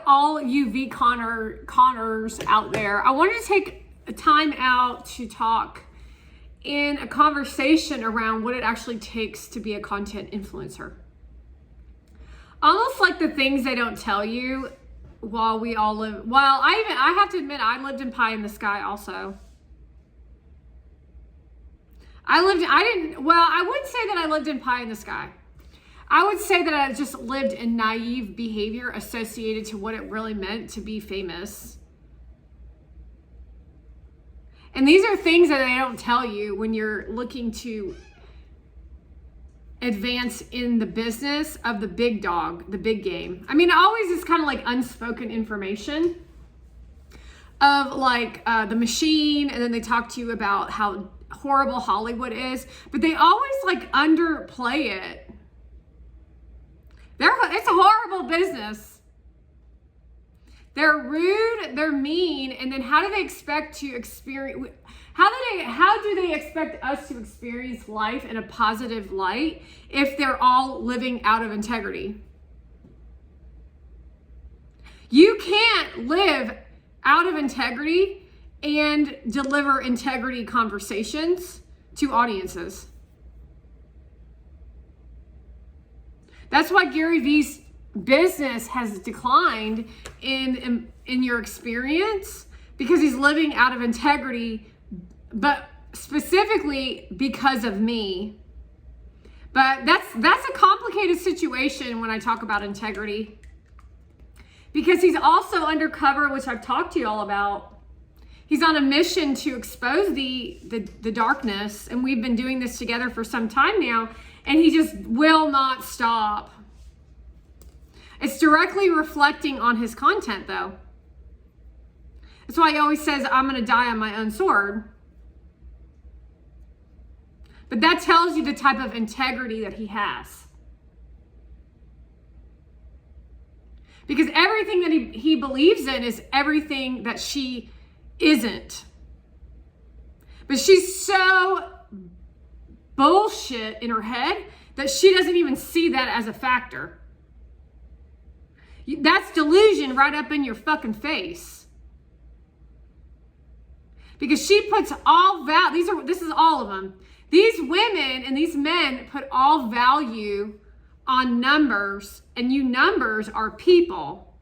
all you Connors out there, I wanted to take a time out to talk in a conversation around what it actually takes to be a content influencer. Almost like the things they don't tell you while we all live. Well, I have to admit, I lived in pie in the sky also. I wouldn't say that I lived in pie in the sky. I would say that I just lived in naive behavior associated to what it really meant to be famous. And these are things that they don't tell you when you're looking to advance in the business of the big dog, the big game. I mean, it always is kind of like unspoken information of like the machine, and then they talk to you about how horrible Hollywood is, but they always like underplay it. It's a horrible business. They're rude, they're mean, and then how do they expect to experience, how do they expect us to experience life in a positive light if they're all living out of integrity? You can't live out of integrity and deliver integrity conversations to audiences. That's why Gary Vee's business has declined in your experience, because he's living out of integrity, but specifically because of me. But that's a complicated situation when I talk about integrity, because he's also undercover, which I've talked to you all about. He's on a mission to expose the darkness, and we've been doing this together for some time now, and he just will not stop. It's directly reflecting on his content, though. That's why he always says, I'm going to die on my own sword. But that tells you the type of integrity that he has. Because everything that he believes in is everything that she isn't. But she's so bullshit in her head that she doesn't even see that as a factor. That's delusion right up in your fucking face. Because she puts all value, this is all of them. These women and these men put all value on numbers, and you numbers are people.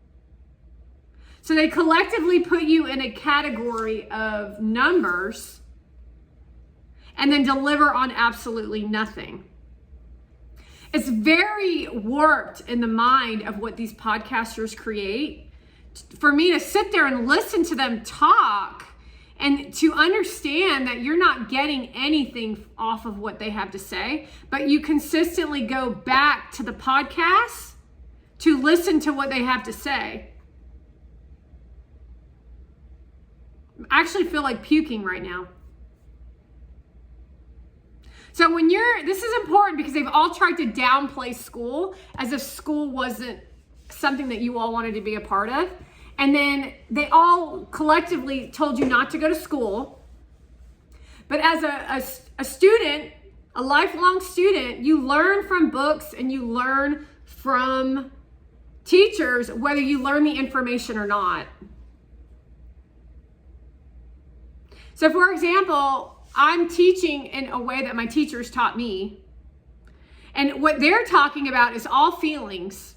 So they collectively put you in a category of numbers and then deliver on absolutely nothing. It's very warped in the mind of what these podcasters create. For me to sit there and listen to them talk and to understand that you're not getting anything off of what they have to say, but you consistently go back to the podcast to listen to what they have to say. I actually feel like puking right now. So this is important, because they've all tried to downplay school as if school wasn't something that you all wanted to be a part of. And then they all collectively told you not to go to school. But as a student, a lifelong student, you learn from books and you learn from teachers, whether you learn the information or not. So for example, I'm teaching in a way that my teachers taught me. And what they're talking about is all feelings.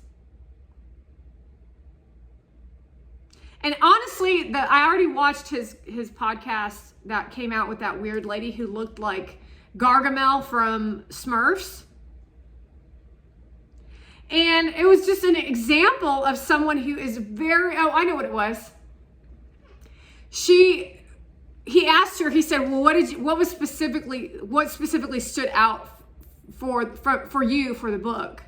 And honestly, I already watched his podcast that came out with that weird lady who looked like Gargamel from Smurfs. And it was just an example of someone who is I know what it was. He asked her, he said, well, what specifically stood out for you for the book?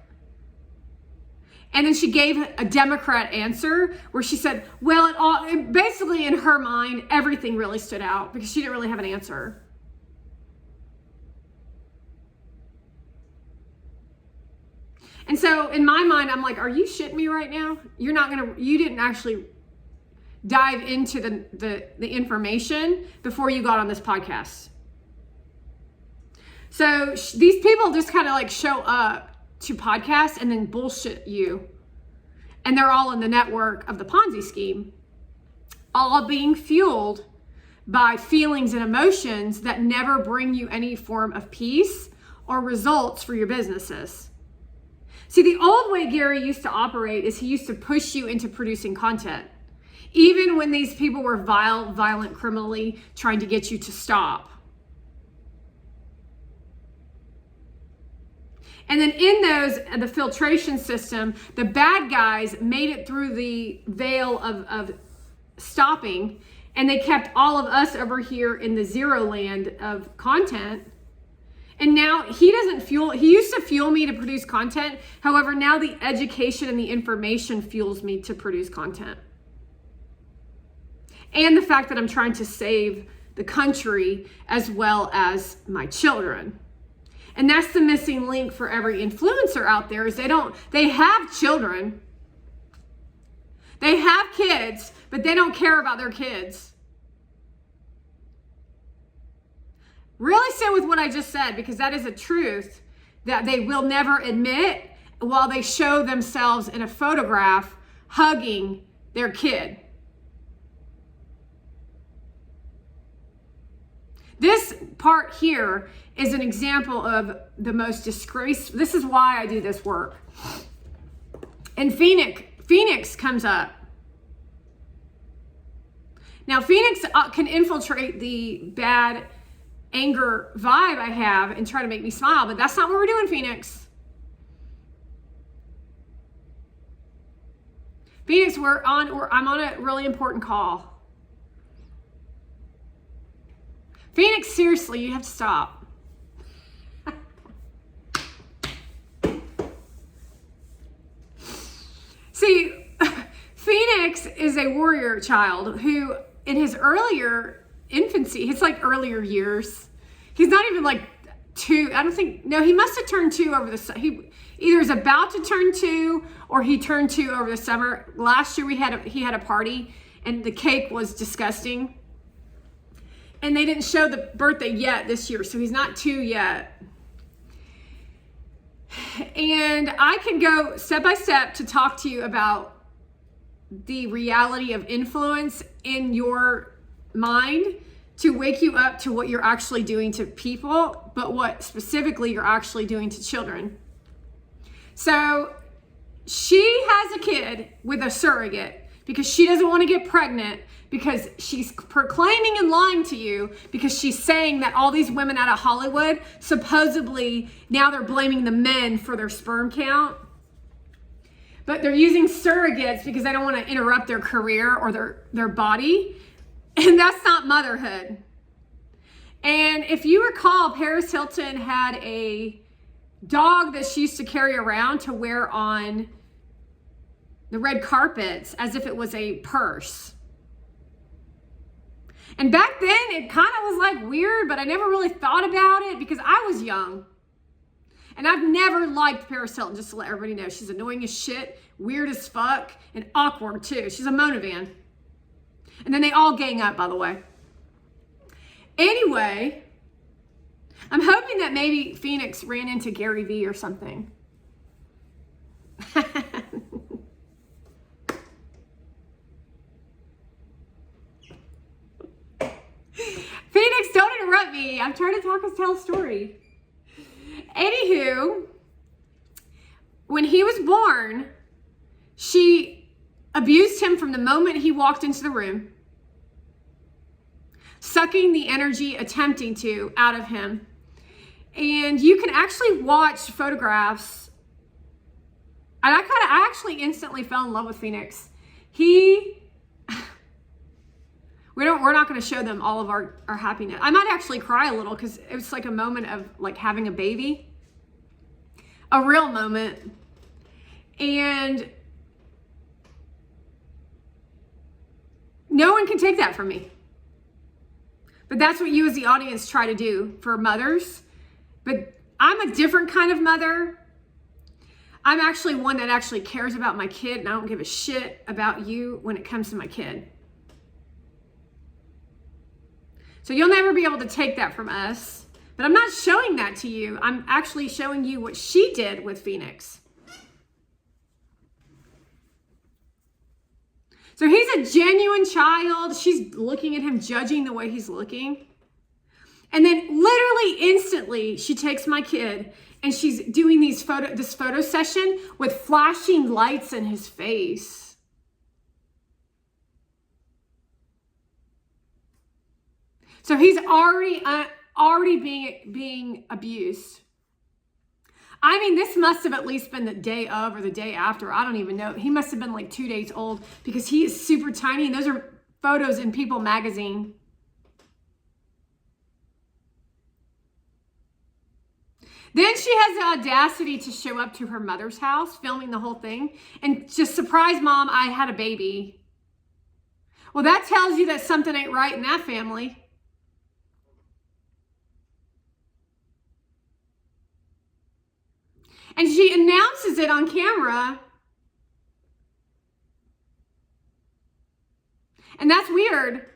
And then she gave a Democrat answer where she said, well, basically in her mind, everything really stood out because she didn't really have an answer. And so in my mind, I'm like, are you shitting me right now? You didn't actually dive into the information before you got on this podcast. So these people just kind of like show up to podcasts and then bullshit you. And they're all in the network of the Ponzi scheme, all being fueled by feelings and emotions that never bring you any form of peace or results for your businesses. See, the old way Gary used to operate is he used to push you into producing content, even when these people were violent, criminally trying to get you to stop. And then in the filtration system, the bad guys made it through the veil of stopping, and they kept all of us over here in the zero land of content. And now he used to fuel me to produce content. However, now the education and the information fuels me to produce content. And the fact that I'm trying to save the country as well as my children. And that's the missing link for every influencer out there is they have children. They have kids, but they don't care about their kids. Really sit with what I just said, because that is a truth that they will never admit while they show themselves in a photograph hugging their kid. This part here is an example of the most disgraceful. This is why I do this work. And Phoenix comes up. Now, Phoenix can infiltrate the bad anger vibe I have and try to make me smile, but that's not what we're doing, Phoenix. Phoenix, I'm on a really important call. Phoenix, seriously, you have to stop. See, Phoenix is a warrior child who, in his earlier infancy, his like earlier years, he's not even like 2. He must have turned 2 over he either is about to turn 2 or he turned 2 over the summer. Last year he had a party and the cake was disgusting. And they didn't show the birthday yet this year, so he's not 2 yet. And I can go step by step to talk to you about the reality of influence in your mind to wake you up to what you're actually doing to people, but what specifically you're actually doing to children. So she has a kid with a surrogate because she doesn't want to get pregnant, because she's proclaiming and lying to you, because she's saying that all these women out of Hollywood, supposedly now they're blaming the men for their sperm count. But they're using surrogates because they don't want to interrupt their career or their body. And that's not motherhood. And if you recall, Paris Hilton had a dog that she used to carry around to wear on the red carpets as if it was a purse. And back then, it kind of was like weird, but I never really thought about it because I was young. And I've never liked Paris Hilton, just to let everybody know. She's annoying as shit, weird as fuck, and awkward too. She's a Mona Van. And then they all gang up, by the way. Anyway, I'm hoping that maybe Phoenix ran into Gary Vee or something. Phoenix, don't interrupt me. I'm trying to tell a story. Anywho, when he was born, she abused him from the moment he walked into the room, sucking the energy, attempting to, out of him. And you can actually watch photographs. And I actually instantly fell in love with Phoenix. We're not going to show them all of our happiness. I might actually cry a little because it was like a moment of like having a baby. A real moment. And no one can take that from me. But that's what you as the audience try to do for mothers. But I'm a different kind of mother. I'm actually one that actually cares about my kid, and I don't give a shit about you when it comes to my kid. So you'll never be able to take that from us. But I'm not showing that to you. I'm actually showing you what she did with Phoenix. So he's a genuine child. She's looking at him, judging the way he's looking. And then literally instantly, she takes my kid and she's doing this photo session with flashing lights in his face. So he's already being abused. I mean, this must have at least been the day of or the day after. I don't even know. He must have been like 2 days old because he is super tiny. And those are photos in People magazine. Then she has the audacity to show up to her mother's house, filming the whole thing, and just surprise mom, I had a baby. Well, that tells you that something ain't right in that family. And she announces it on camera. And that's weird.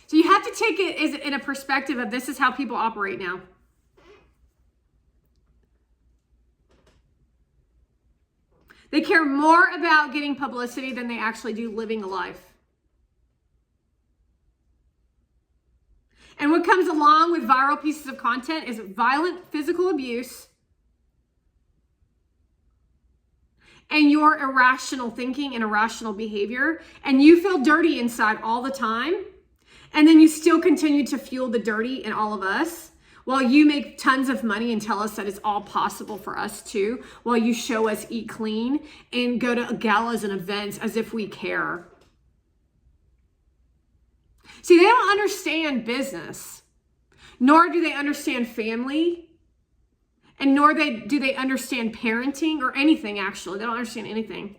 So you have to take it as in a perspective of this is how people operate now. They care more about getting publicity than they actually do living a life. And what comes along with viral pieces of content is violent physical abuse and your irrational thinking and irrational behavior. And you feel dirty inside all the time. And then you still continue to fuel the dirty in all of us. While you make tons of money and tell us that it's all possible for us too, while you show us eat clean and go to galas and events as if we care. See, they don't understand business, nor do they understand family, and nor do they understand parenting or anything, actually. They don't understand anything.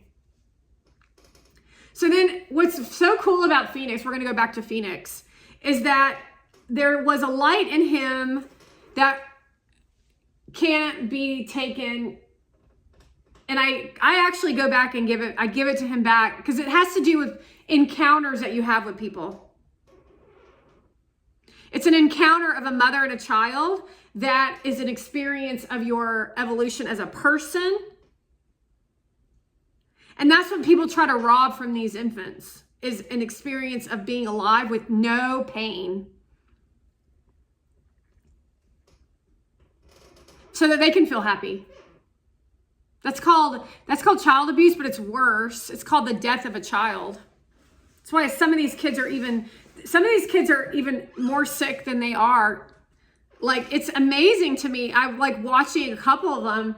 So then what's so cool about Phoenix, we're going to go back to Phoenix, is that there was a light in him that can't be taken. And I actually go back and give it to him back because it has to do with encounters that you have with people. It's an encounter of a mother and a child that is an experience of your evolution as a person. And that's what people try to rob from these infants, is an experience of being alive with no pain. So that they can feel happy. That's called child abuse, but it's worse. It's called the death of a child. That's why some of these kids are even more sick than they are. Like, it's amazing to me. I like watching a couple of them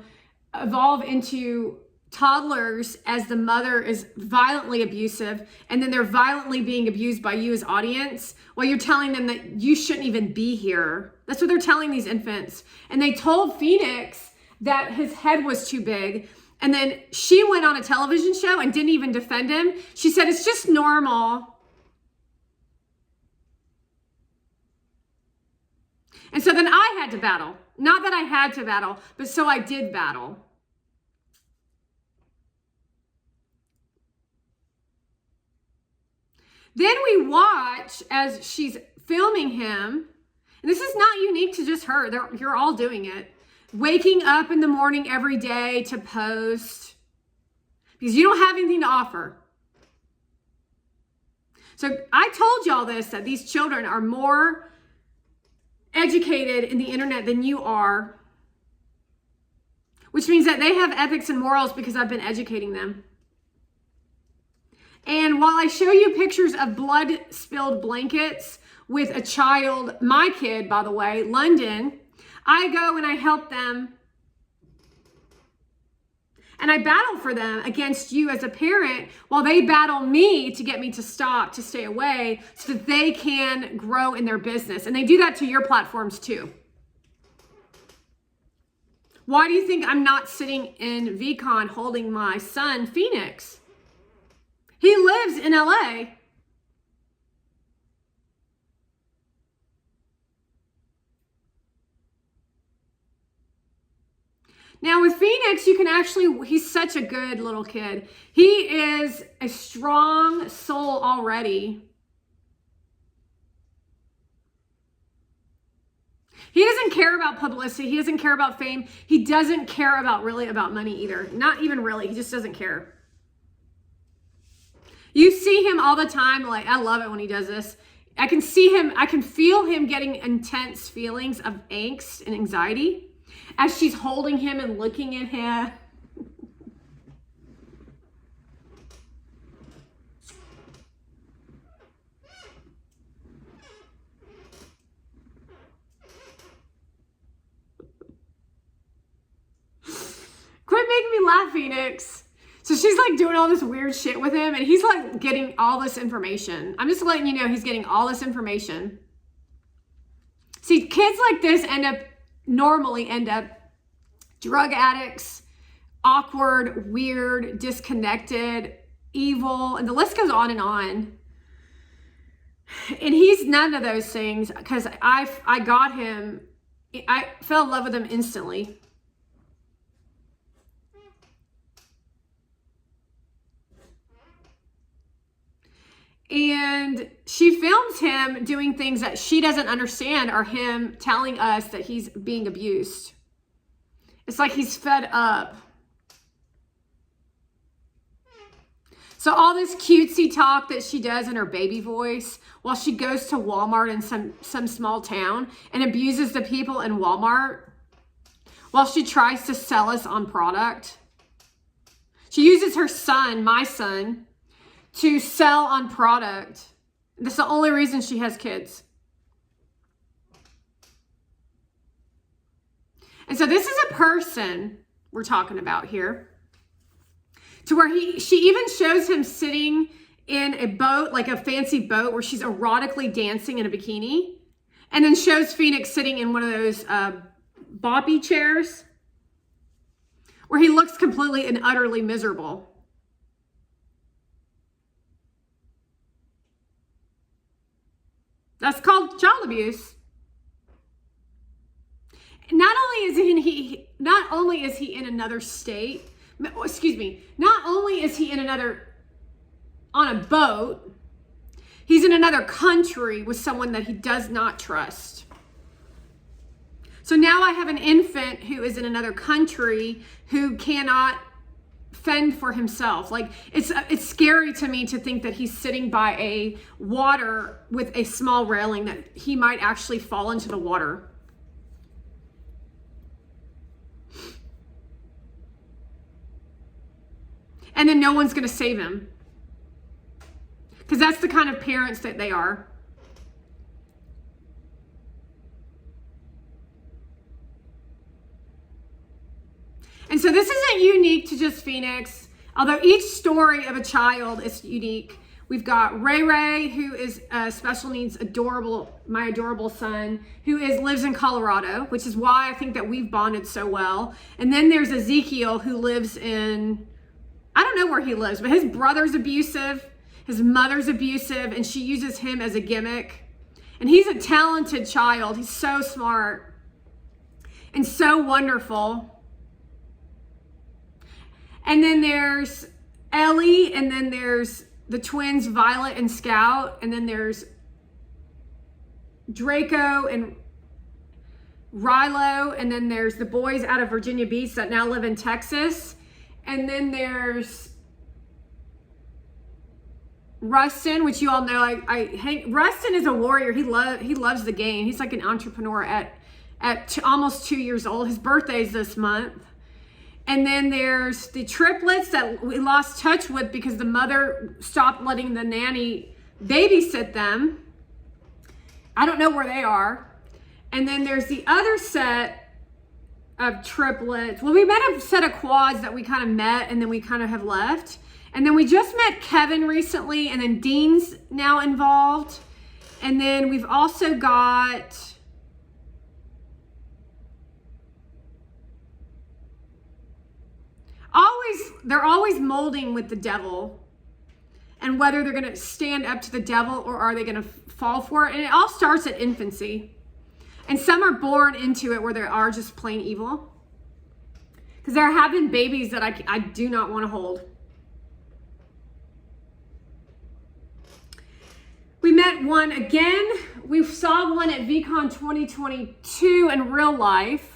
evolve into toddlers as the mother is violently abusive, and then they're violently being abused by you as audience while you're telling them that you shouldn't even be here. That's what they're telling these infants. And they told Phoenix that his head was too big. And then she went on a television show and didn't even defend him. She said, it's just normal. And so then I had to battle. Not that I had to battle, but so I did battle. Then we watch as she's filming him. And this is not unique to just her. You're all doing it. Waking up in the morning every day to post because you don't have anything to offer. So I told y'all this, that these children are more educated in the internet than you are, which means that they have ethics and morals because I've been educating them. And while I show you pictures of blood-spilled blankets with a child, my kid, by the way, London, I go and I help them. And I battle for them against you as a parent while they battle me to get me to stop, to stay away, so that they can grow in their business. And they do that to your platforms too. Why do you think I'm not sitting in VCon holding my son, Phoenix? He lives in LA. Now with Phoenix, you can actually, he's such a good little kid. He is a strong soul already. He doesn't care about publicity. He doesn't care about fame. He doesn't care about money either. Not even really. He just doesn't care. You see him all the time. Like, I love it when he does this. I can see him, I can feel him getting intense feelings of angst and anxiety as she's holding him and looking at him. Quit making me laugh, Phoenix. So she's like doing all this weird shit with him, and he's like getting all this information. I'm just letting you know he's getting all this information. See, kids like this normally end up drug addicts, awkward, weird, disconnected, evil, and the list goes on and on. And he's none of those things, because I got him, I fell in love with him instantly. And she films him doing things that she doesn't understand, or him telling us that he's being abused. It's like he's fed up. So all this cutesy talk that she does in her baby voice while she goes to Walmart in some small town and abuses the people in Walmart while she tries to sell us on product. She uses her son, my son, to sell on product. That's the only reason she has kids. And so this is a person we're talking about here, to where she even shows him sitting in a boat, like a fancy boat where she's erotically dancing in a bikini, and then shows Phoenix sitting in one of those boppy chairs where he looks completely and utterly miserable. That's called child abuse. Not only is he in another state, excuse me, not only is he on a boat, he's in another country with someone that he does not trust. So now I have an infant who is in another country who cannot fend for himself. Like, it's scary to me to think that he's sitting by a water with a small railing, that he might actually fall into the water. And then no one's going to save him. Because that's the kind of parents that they are. And so this isn't unique to just Phoenix, although each story of a child is unique. We've got Ray Ray, who is special needs, my adorable son, who lives in Colorado, which is why I think that we've bonded so well. And then there's Ezekiel, who lives in, I don't know where he lives, but his brother's abusive, his mother's abusive, and she uses him as a gimmick. And he's a talented child. He's so smart and so wonderful. And then there's Ellie, and then there's the twins, Violet and Scout, and then there's Draco and Rilo, and then there's the boys out of Virginia Beach that now live in Texas, and then there's Rustin, which you all know. Rustin is a warrior. He loves the game. He's like an entrepreneur at almost 2 years old. His birthday's this month. And then there's the triplets that we lost touch with because the mother stopped letting the nanny babysit them. I don't know where they are. And then there's the other set of triplets. Well, we met a set of quads that we kind of met and then we kind of have left. And then we just met Kevin recently, and then Dean's now involved. And then we've also got... they're always molding with the devil, and whether they're going to stand up to the devil or are they going to fall for it. And it all starts at infancy, and some are born into it where they are just plain evil, because there have been babies that I do not want to hold. We met one again. We saw one at VCon 2022 in real life.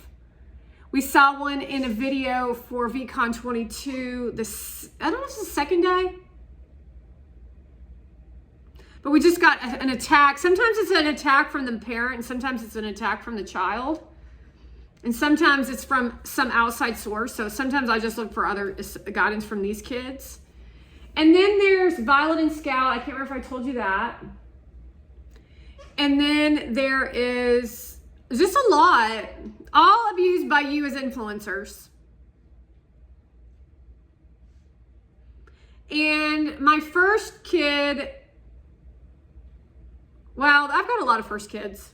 We saw one in a video for VCon 22, I don't know if it's the second day. But we just got an attack. Sometimes it's an attack from the parent, and sometimes it's an attack from the child. And sometimes it's from some outside source. So sometimes I just look for other guidance from these kids. And then there's Violet and Scout. I can't remember if I told you that. And then there is just a lot. All abused by you as influencers. And my first kid, well, I've got a lot of first kids.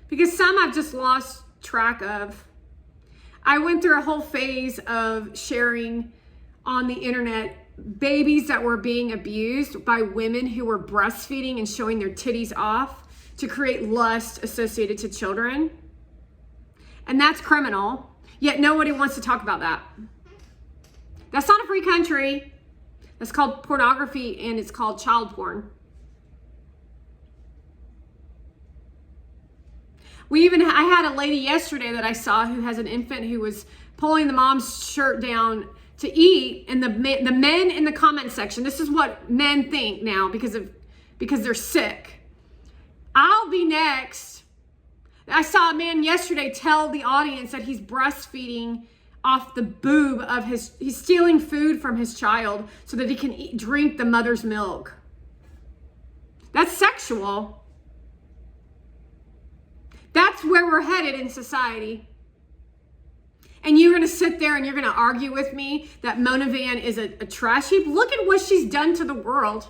Because some I've just lost track of. I went through a whole phase of sharing on the internet babies that were being abused by women who were breastfeeding and showing their titties off to create lust associated to children. And that's criminal, yet nobody wants to talk about that. That's not a free country. That's called pornography, and it's called child porn. I had a lady yesterday that I saw who has an infant who was pulling the mom's shirt down to eat, and the men in the comment section, this is what men think now because they're sick. I'll be next. I saw a man yesterday tell the audience that he's breastfeeding off the boob of he's stealing food from his child so that he can drink the mother's milk. That's sexual. That's where we're headed in society. And you're going to sit there and you're going to argue with me that Mona Van is a trash heap? Look at what she's done to the world.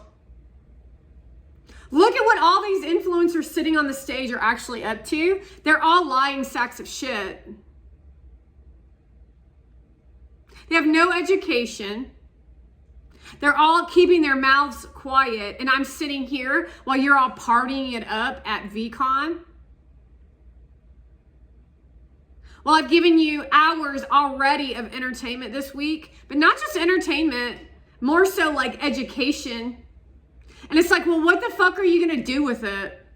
Look at what all these influencers sitting on the stage are actually up to. They're all lying sacks of shit. They have no education. They're all keeping their mouths quiet. And I'm sitting here while you're all partying it up at VCon. Well, I've given you hours already of entertainment this week, but not just entertainment, more so like education. And it's like, well, what the fuck are you going to do with it?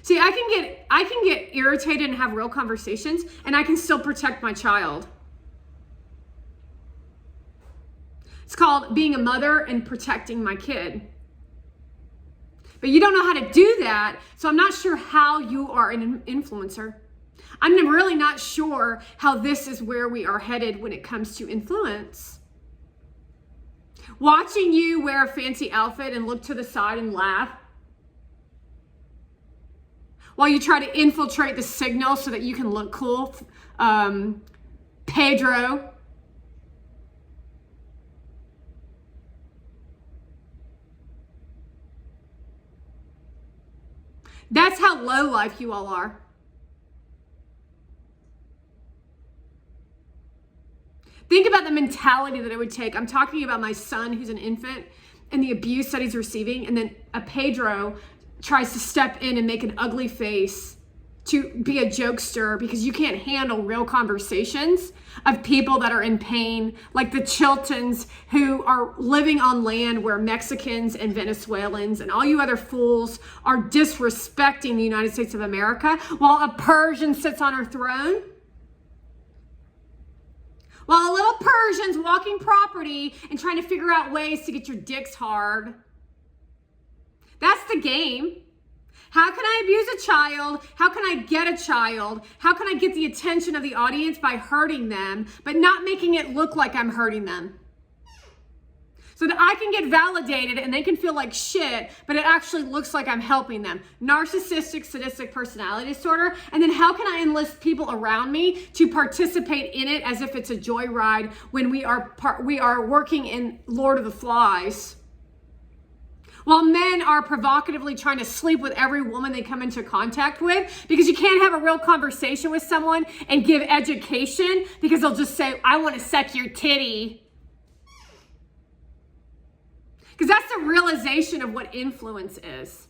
See, I can get irritated and have real conversations, and I can still protect my child. It's called being a mother and protecting my kid. But you don't know how to do that, so I'm not sure how you are an influencer. I'm really not sure how this is where we are headed when it comes to influence. Watching you wear a fancy outfit and look to the side and laugh while you try to infiltrate the signal so that you can look cool. Pedro. That's how low life you all are. Think about the mentality that it would take. I'm talking about my son who's an infant and the abuse that he's receiving. And then a Pedro tries to step in and make an ugly face to be a jokester because you can't handle real conversations of people that are in pain, like the Chiltons who are living on land where Mexicans and Venezuelans and all you other fools are disrespecting the United States of America while a Persian sits on her throne. While a little Persian's walking property and trying to figure out ways to get your dicks hard. That's the game. How can I abuse a child? How can I get a child? How can I get the attention of the audience by hurting them, but not making it look like I'm hurting them? So that I can get validated and they can feel like shit, but it actually looks like I'm helping them. Narcissistic, sadistic personality disorder. And then how can I enlist people around me to participate in it as if it's a joyride when we are working in Lord of the Flies? While men are provocatively trying to sleep with every woman they come into contact with, because you can't have a real conversation with someone and give education because they'll just say, I want to suck your titty. Because that's the realization of what influence is.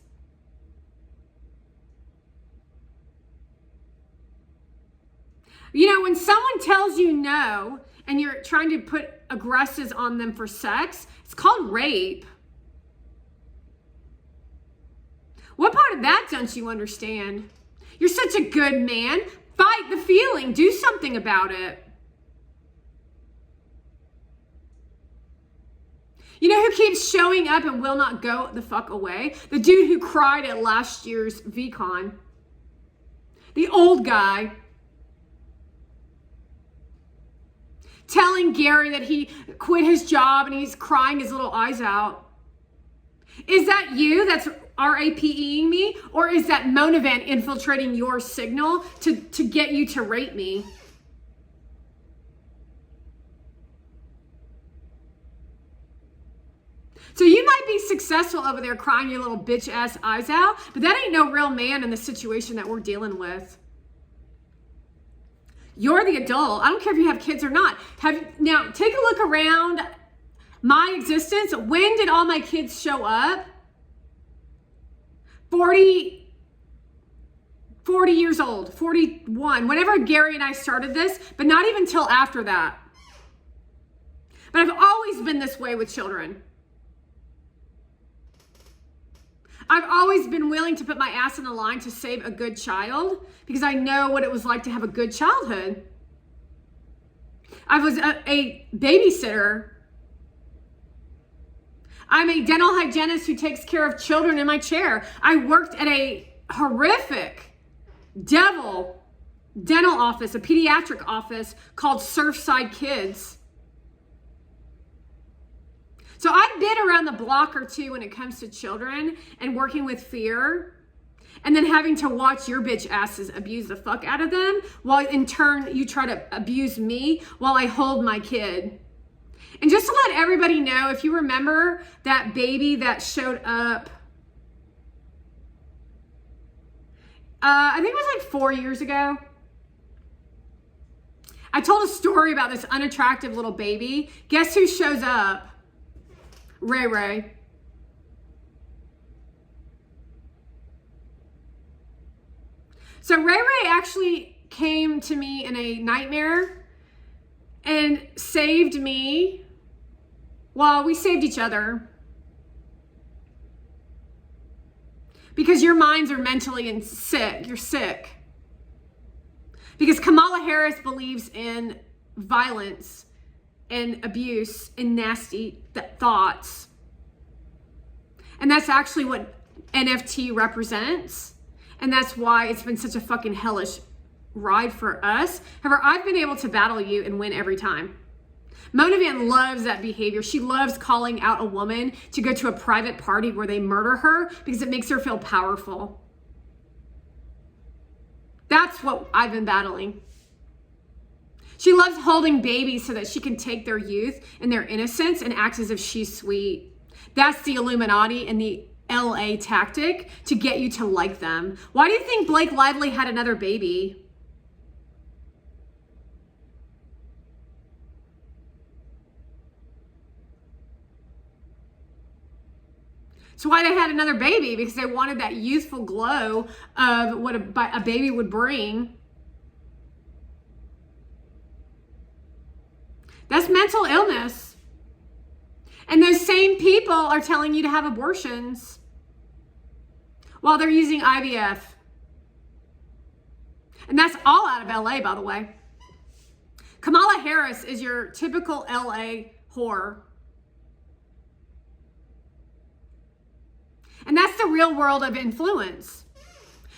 You know, when someone tells you no and you're trying to put aggressives on them for sex, it's called rape. What part of that don't you understand? You're such a good man. Fight the feeling. Do something about it. You know who keeps showing up and will not go the fuck away? The dude who cried at last year's VCon. The old guy. Telling Gary that he quit his job and he's crying his little eyes out. Is that you that's RAPEing me? Or is that Monavant infiltrating your signal to get you to rate me? So you might be successful over there crying your little bitch ass eyes out, but that ain't no real man in the situation that we're dealing with. You're the adult. I don't care if you have kids or not. Now, take a look around my existence. When did all my kids show up? 40 years old, 41, whenever Gary and I started this, but not even till after that. But I've always been this way with children. I've always been willing to put my ass in the line to save a good child because I know what it was like to have a good childhood. I was a babysitter. I'm a dental hygienist who takes care of children in my chair. I worked at a horrific devil dental office, a pediatric office called Surfside Kids. So I've been around the block or two when it comes to children and working with fear and then having to watch your bitch asses abuse the fuck out of them while in turn you try to abuse me while I hold my kid. And just to let everybody know, if you remember that baby that showed up, I think it was like 4 years ago. I told a story about this unattractive little baby. Guess who shows up? Ray Ray. So Ray Ray actually came to me in a nightmare and saved me. Well, we saved each other. Because your minds are mentally sick. You're sick. Because Kamala Harris believes in violence and abuse and nasty thoughts. And that's actually what NFT represents. And that's why it's been such a fucking hellish ride for us. However, I've been able to battle you and win every time. Monavant loves that behavior. She loves calling out a woman to go to a private party where they murder her because it makes her feel powerful. That's what I've been battling. She loves holding babies so that she can take their youth and their innocence and act as if she's sweet. That's the Illuminati and the LA tactic to get you to like them. Why do you think Blake Lively had another baby? So why they had another baby? Because they wanted that youthful glow of what a baby would bring. That's mental illness. And those same people are telling you to have abortions while they're using IVF. And that's all out of LA, by the way. Kamala Harris is your typical LA whore. And that's the real world of influence.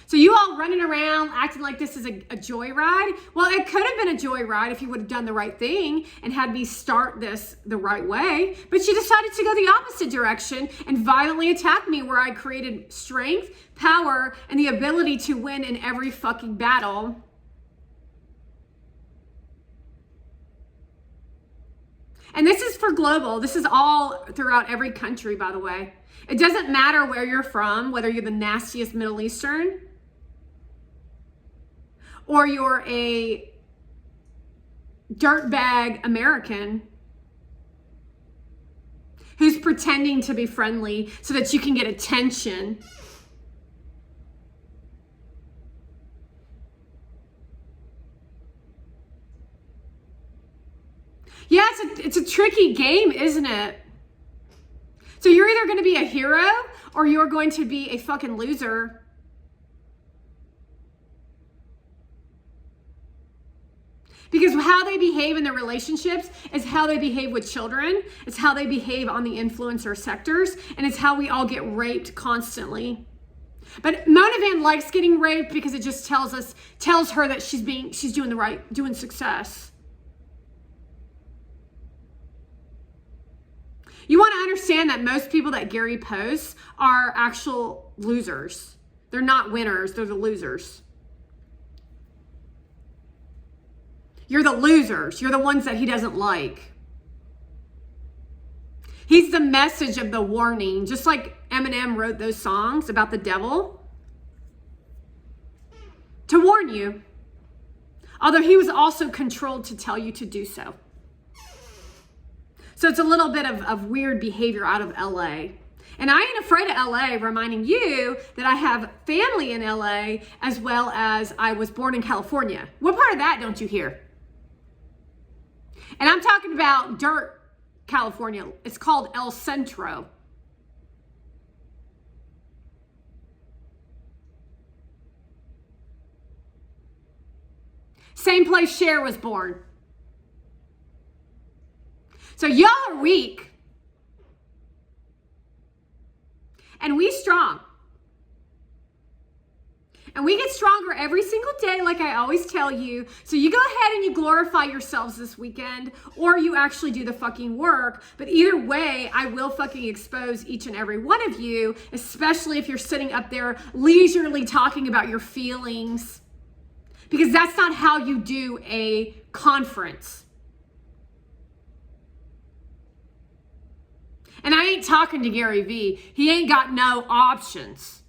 So you all running around acting like this is a joyride. Well, it could have been a joyride if you would have done the right thing and had me start this the right way. But you decided to go the opposite direction and violently attack me where I created strength, power, and the ability to win in every fucking battle. And this is for global. This is all throughout every country, by the way. It doesn't matter where you're from, whether you're the nastiest Middle Eastern or you're a dirtbag American who's pretending to be friendly so that you can get attention. Yeah, it's a tricky game, isn't it? So you're either going to be a hero or you're going to be a fucking loser. Because how they behave in their relationships. It's how they behave with children. It's how they behave on the influencer sectors. And it's how we all get raped constantly. But Mona Van likes getting raped because it just tells her that she's doing success. You want to understand that most people that Gary posts are actual losers. They're not winners, they're the losers. You're the losers. You're the ones that he doesn't like. He's the message of the warning, just like Eminem wrote those songs about the devil to warn you. Although he was also controlled to tell you to do so. So it's a little bit of weird behavior out of LA. And I ain't afraid of LA, reminding you that I have family in LA as well as I was born in California. What part of that don't you hear? And I'm talking about dirt California. It's called El Centro. Same place Cher was born. So y'all are weak. And we strong. And we get stronger every single day, like I always tell you. So you go ahead and you glorify yourselves this weekend, or you actually do the fucking work. But either way, I will fucking expose each and every one of you, especially if you're sitting up there leisurely talking about your feelings. Because that's not how you do a conference. And I ain't talking to Gary Vee. He ain't got no options.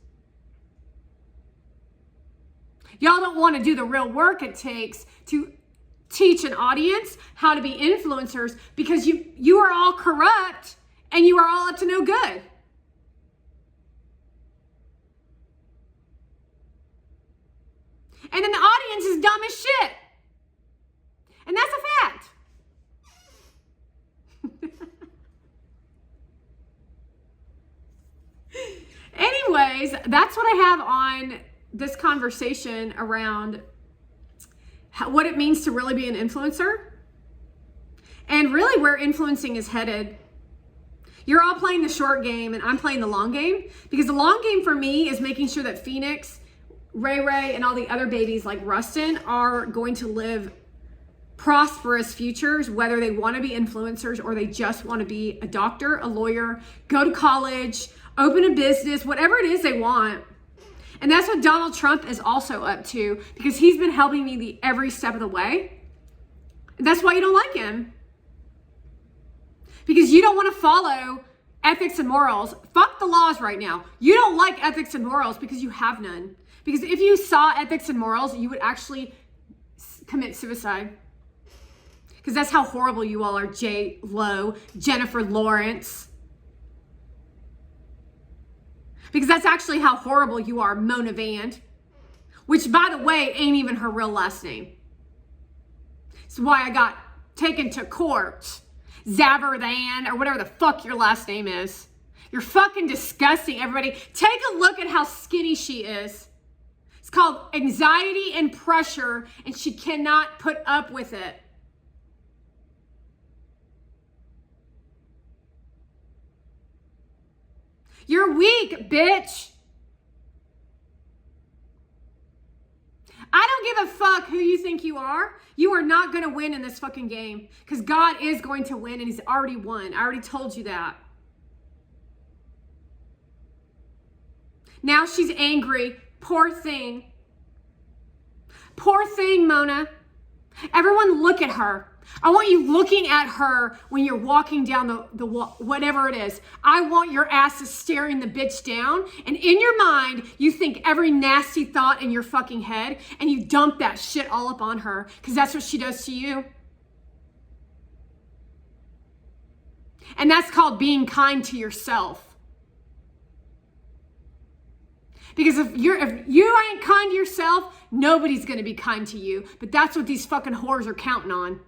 Y'all don't want to do the real work it takes to teach an audience how to be influencers because you are all corrupt and you are all up to no good. And then the audience is dumb as shit. And that's a fact. Anyways, that's what I have on this conversation around what it means to really be an influencer and really where influencing is headed. You're all playing the short game and I'm playing the long game, because the long game for me is making sure that Phoenix, Ray Ray, and all the other babies like Rustin are going to live prosperous futures, whether they want to be influencers or they just want to be a doctor, a lawyer, go to college, open a business, whatever it is they want. And that's what Donald Trump is also up to, because he's been helping me every step of the way. And that's why you don't like him. Because you don't want to follow ethics and morals. Fuck the laws right now. You don't like ethics and morals because you have none. Because if you saw ethics and morals, you would actually commit suicide. Because that's how horrible you all are, J. Lo, Jennifer Lawrence. Because that's actually how horrible you are, Mona Van. Which, by the way, ain't even her real last name. It's why I got taken to court. Zavarthan, or whatever the fuck your last name is. You're fucking disgusting, everybody. Take a look at how skinny she is. It's called anxiety and pressure, and she cannot put up with it. You're weak, bitch. I don't give a fuck who you think you are. You are not going to win in this fucking game, because God is going to win and he's already won. I already told you that. Now she's angry. Poor thing. Poor thing, Mona. Everyone look at her. I want you looking at her when you're walking down the whatever it is. I want your asses staring the bitch down. And in your mind, you think every nasty thought in your fucking head and you dump that shit all up on her, because that's what she does to you. And that's called being kind to yourself. Because if you ain't kind to yourself, nobody's going to be kind to you. But that's what these fucking whores are counting on.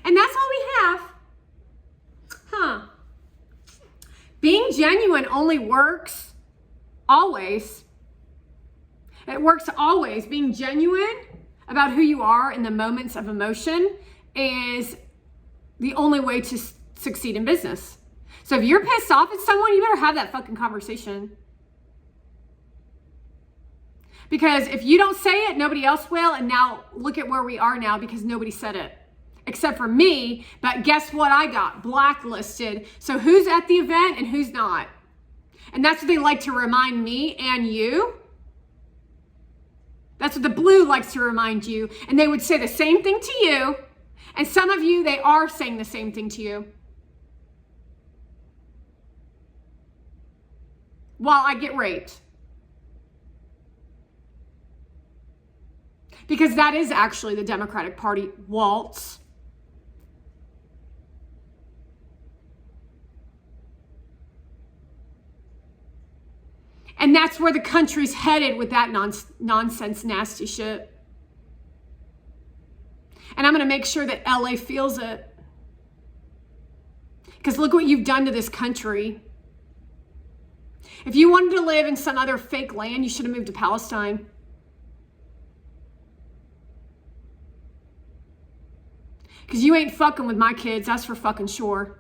And that's all we have. Huh. Being genuine only works Always. It works always. Being genuine about who you are in the moments of emotion is the only way to succeed in business. So if you're pissed off at someone, you better have that fucking conversation. Because if you don't say it, nobody else will. And now look at where we are now because nobody said it except for me. But guess what I got? Blacklisted. So who's at the event and who's not? And that's what they like to remind me and you. That's what the blue likes to remind you. And they would say the same thing to you. And some of you, they are saying the same thing to you. While I get raped. Because that is actually the Democratic Party waltz. And that's where the country's headed with that nonsense, nasty shit. And I'm going to make sure that LA feels it. Because look what you've done to this country. If you wanted to live in some other fake land, you should have moved to Palestine. Because you ain't fucking with my kids, that's for fucking sure.